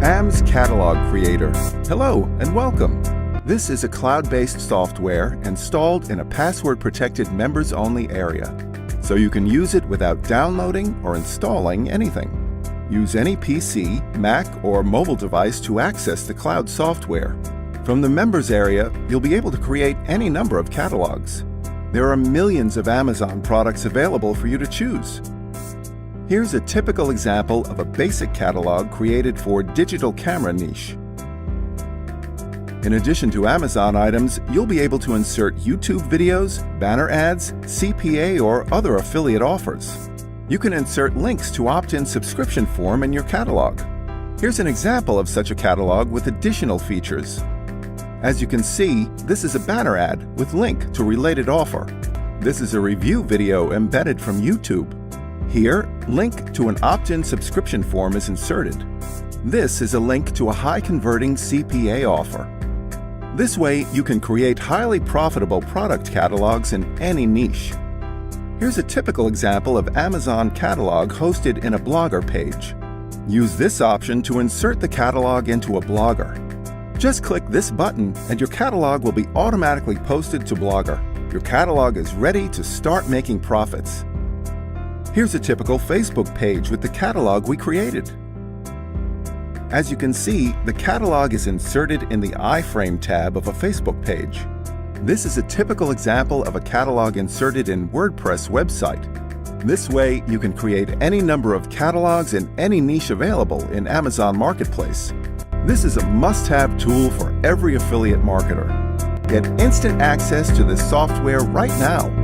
AmzCatalog Creator. Hello and welcome. This is a cloud-based software installed in a password-protected members-only area, so you can use it without downloading or installing anything. Use any PC, Mac, or mobile device to access the cloud software. From the members area, you'll be able to create any number of catalogs. There are millions of Amazon products available for you to choose. Here's a typical example of a basic catalog created for digital camera niche. In addition to Amazon items, you'll be able to insert YouTube videos, banner ads, CPA, or other affiliate offers. You can insert links to opt-in subscription form in your catalog. Here's an example of such a catalog with additional features. As you can see, this is a banner ad with link to related offer. This is a review video embedded from YouTube. Here, link to an opt-in subscription form is inserted. This is a link to a high-converting CPA offer. This way, you can create highly profitable product catalogs in any niche. Here's a typical example of Amazon Catalog hosted in a Blogger page. Use this option to insert the catalog into a Blogger. Just click this button and your catalog will be automatically posted to Blogger. Your catalog is ready to start making profits. Here's a typical Facebook page with the catalog we created. As you can see, the catalog is inserted in the iframe tab of a Facebook page. This is a typical example of a catalog inserted in Wordpress website. This way, you can create any number of catalogs in any niche available in Amazon Marketplace. This is a must-have tool for every affiliate marketer. Get instant access to this software right now.